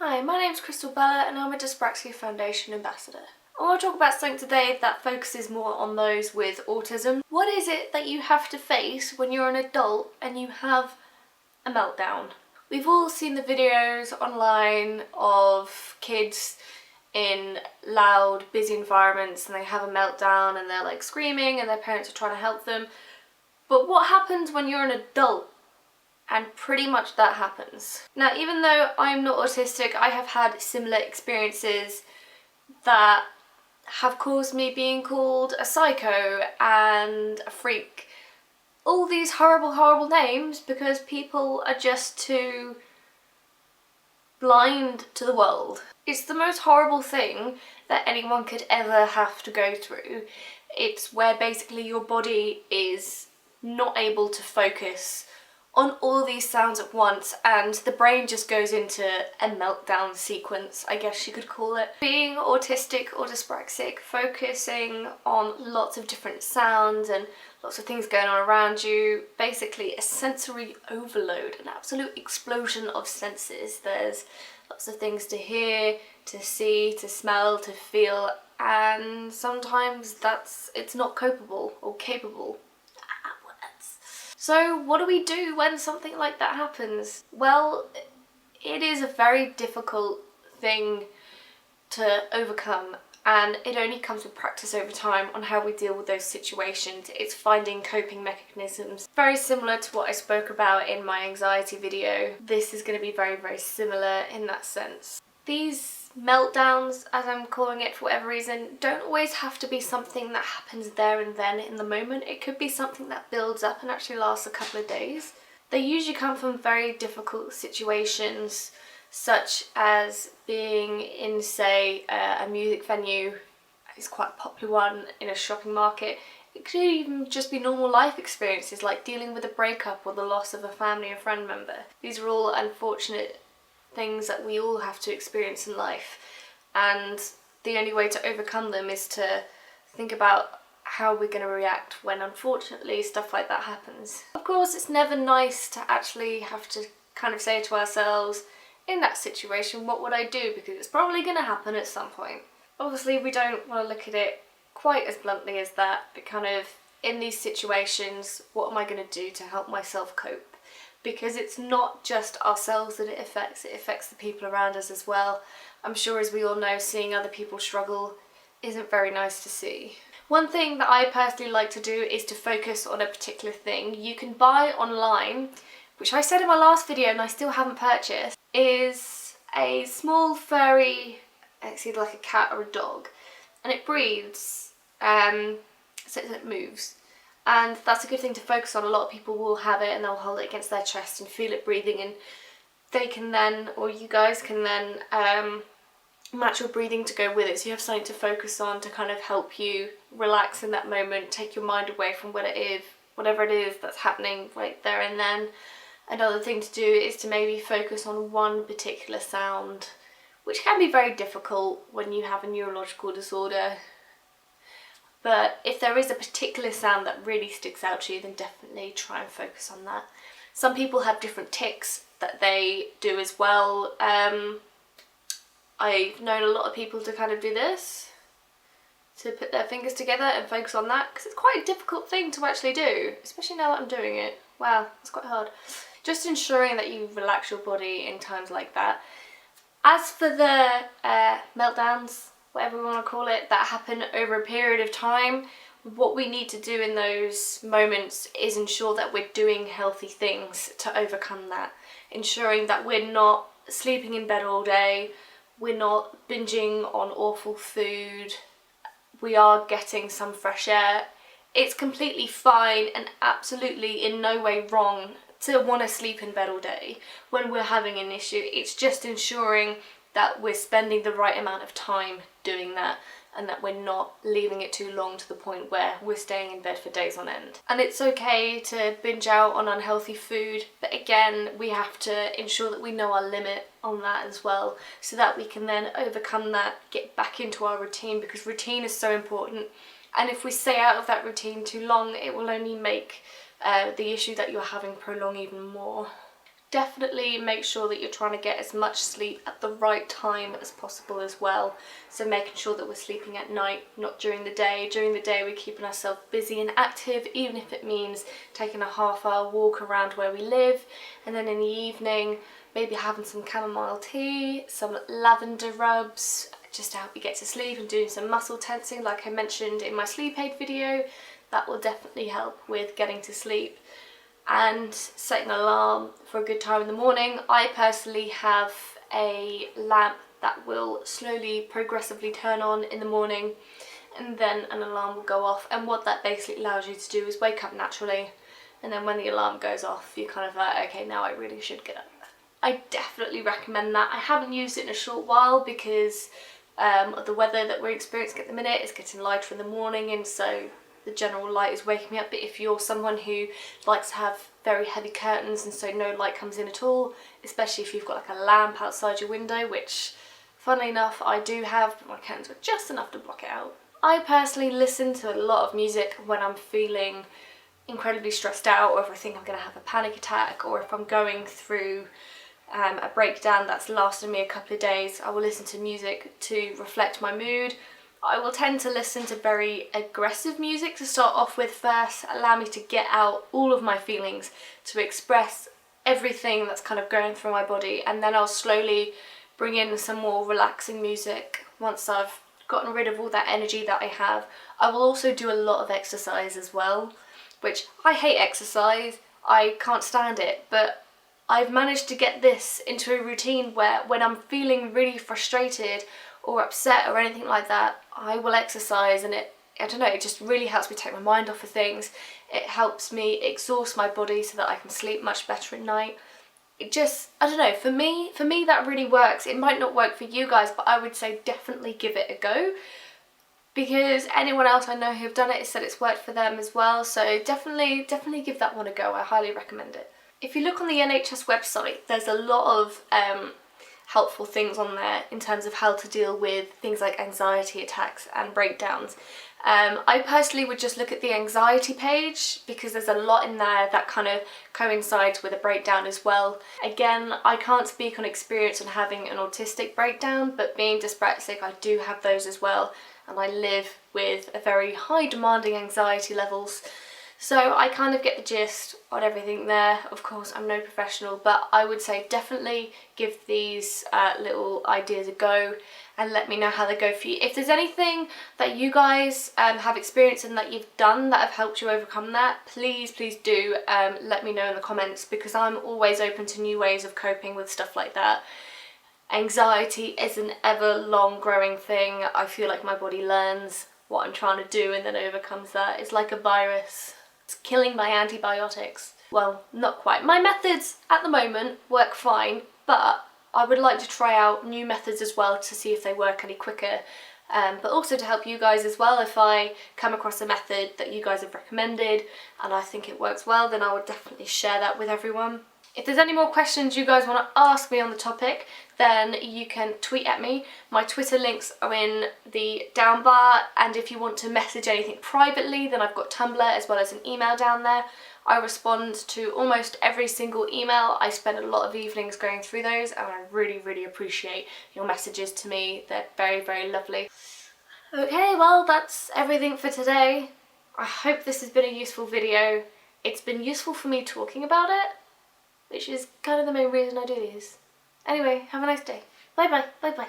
Hi, my name's Crystal Bella and I'm a Dyspraxia Foundation ambassador. I want to talk about something today that focuses more on those with autism. What is it that you have to face when you're an adult and you have a meltdown? We've all seen the videos online of kids in loud, busy environments and they have a meltdown and they're like screaming and their parents are trying to help them. But what happens when you're an adult? And pretty much that happens. Now, even though I'm not autistic, I have had similar experiences that have caused me being called a psycho and a freak. All these horrible, horrible names because people are just too blind to the world. It's the most horrible thing that anyone could ever have to go through. It's where basically your body is not able to focus on all these sounds at once and the brain just goes into a meltdown sequence, I guess you could call it. Being autistic or dyspraxic, focusing on lots of different sounds and lots of things going on around you, basically a sensory overload, an absolute explosion of senses. There's lots of things to hear, to see, to smell, to feel, and sometimes it's not copable or capable. So what do we do when something like that happens? Well, it is a very difficult thing to overcome and it only comes with practice over time on how we deal with those situations. It's finding coping mechanisms. Very similar to what I spoke about in my anxiety video. This is going to be very, very similar in that sense. These meltdowns, as I'm calling it for whatever reason, don't always have to be something that happens there and then in the moment. It could be something that builds up and actually lasts a couple of days. They usually come from very difficult situations, such as being in, say, a music venue. It's quite a popular one, in a shopping market. It could even just be normal life experiences like dealing with a breakup or the loss of a family or friend member. These are all unfortunate things that we all have to experience in life, and the only way to overcome them is to think about how we're going to react when unfortunately stuff like that happens. Of course, it's never nice to actually have to kind of say to ourselves, in that situation, what would I do? Because it's probably going to happen at some point. Obviously, we don't want to look at it quite as bluntly as that, but kind of in these situations, what am I going to do to help myself cope? Because it's not just ourselves that it affects the people around us as well. I'm sure, as we all know, seeing other people struggle isn't very nice to see. One thing that I personally like to do is to focus on a particular thing. You can buy online, which I said in my last video and I still haven't purchased, is a small furry, it's either like a cat or a dog, and it breathes, so it moves. And that's a good thing to focus on. A lot of people will have it and they'll hold it against their chest and feel it breathing, and they can then, or you guys can then match your breathing to go with it. So you have something to focus on to kind of help you relax in that moment, take your mind away from whatever it is that's happening right there and then. Another thing to do is to maybe focus on one particular sound, which can be very difficult when you have a neurological disorder. But if there is a particular sound that really sticks out to you, then definitely try and focus on that. Some people have different tics that they do as well. I've known a lot of people to kind of do this, to put their fingers together and focus on that, because it's quite a difficult thing to actually do, especially now that I'm doing it. Wow, it's quite hard. Just ensuring that you relax your body in times like that. As for the meltdowns, whatever we want to call it, that happen over a period of time, what we need to do in those moments is ensure that we're doing healthy things to overcome that. Ensuring that we're not sleeping in bed all day, we're not binging on awful food, we are getting some fresh air. It's completely fine and absolutely in no way wrong to want to sleep in bed all day when we're having an issue. It's just ensuring that we're spending the right amount of time doing that and that we're not leaving it too long to the point where we're staying in bed for days on end. And it's okay to binge out on unhealthy food, but again, we have to ensure that we know our limit on that as well, so that we can then overcome that, get back into our routine, because routine is so important. And if we stay out of that routine too long, it will only make the issue that you're having prolong even more. definitely make sure that you're trying to get as much sleep at the right time as possible as well. So making sure that we're sleeping at night, not during the day. During the day we're keeping ourselves busy and active, even if it means taking a half-hour walk around where we live. And then in the evening, maybe having some chamomile tea, some lavender rubs, just to help you get to sleep, and doing some muscle tensing like I mentioned in my sleep aid video. That will definitely help with getting to sleep. And setting an alarm for a good time in the morning. I personally have a lamp that will slowly, progressively turn on in the morning, and then an alarm will go off. And what that basically allows you to do is wake up naturally, and then when the alarm goes off, you're kind of like, okay, now I really should get up. I definitely recommend that. I haven't used it in a short while because of the weather that we're experiencing at the minute. It's getting lighter in the morning, and so the general light is waking me up. But if you're someone who likes to have very heavy curtains and so no light comes in at all, especially if you've got like a lamp outside your window, which funnily enough I do have, but my curtains are just enough to block it out. I personally listen to a lot of music when I'm feeling incredibly stressed out, or if I think I'm going to have a panic attack, or if I'm going through a breakdown that's lasted me a couple of days. I will listen to music to reflect my mood. I will tend to listen to very aggressive music to start off with first, allow me to get out all of my feelings, to express everything that's kind of going through my body, and then I'll slowly bring in some more relaxing music once I've gotten rid of all that energy that I have. I will also do a lot of exercise as well, which I hate exercise, I can't stand it, but I've managed to get this into a routine where when I'm feeling really frustrated or upset or anything like that, I will exercise, and it just really helps me take my mind off of things. It helps me exhaust my body so that I can sleep much better at night. It just, I don't know, for me that really works. It might not work for you guys, but I would say definitely give it a go, because anyone else I know who've done it has said it's worked for them as well. So definitely give that one a go. I highly recommend it. If you look on the NHS website, there's a lot of helpful things on there in terms of how to deal with things like anxiety attacks and breakdowns. I personally would just look at the anxiety page, because there's a lot in there that kind of coincides with a breakdown as well. Again, I can't speak on experience on having an autistic breakdown, but being dyspraxic, I do have those as well, and I live with a very high demanding anxiety levels. So I kind of get the gist on everything there. Of course, I'm no professional, but I would say definitely give these little ideas a go and let me know how they go for you. If there's anything that you guys have experienced and that you've done that have helped you overcome that, please do let me know in the comments, because I'm always open to new ways of coping with stuff like that. Anxiety is an ever long growing thing. I feel like my body learns what I'm trying to do and then overcomes that. It's like a virus. It's killing my antibiotics. Well, not quite. My methods at the moment work fine, but I would like to try out new methods as well to see if they work any quicker. But also to help you guys as well. If I come across a method that you guys have recommended and I think it works well, then I would definitely share that with everyone. If there's any more questions you guys want to ask me on the topic, then you can tweet at me. My Twitter links are in the down bar, and if you want to message anything privately, then I've got Tumblr as well as an email down there. I respond to almost every single email. I spend a lot of evenings going through those, and I really appreciate your messages to me. They're very lovely. Okay, well, that's everything for today. I hope this has been a useful video. It's been useful for me talking about it, which is kind of the main reason I do these. Anyway, have a nice day. Bye bye.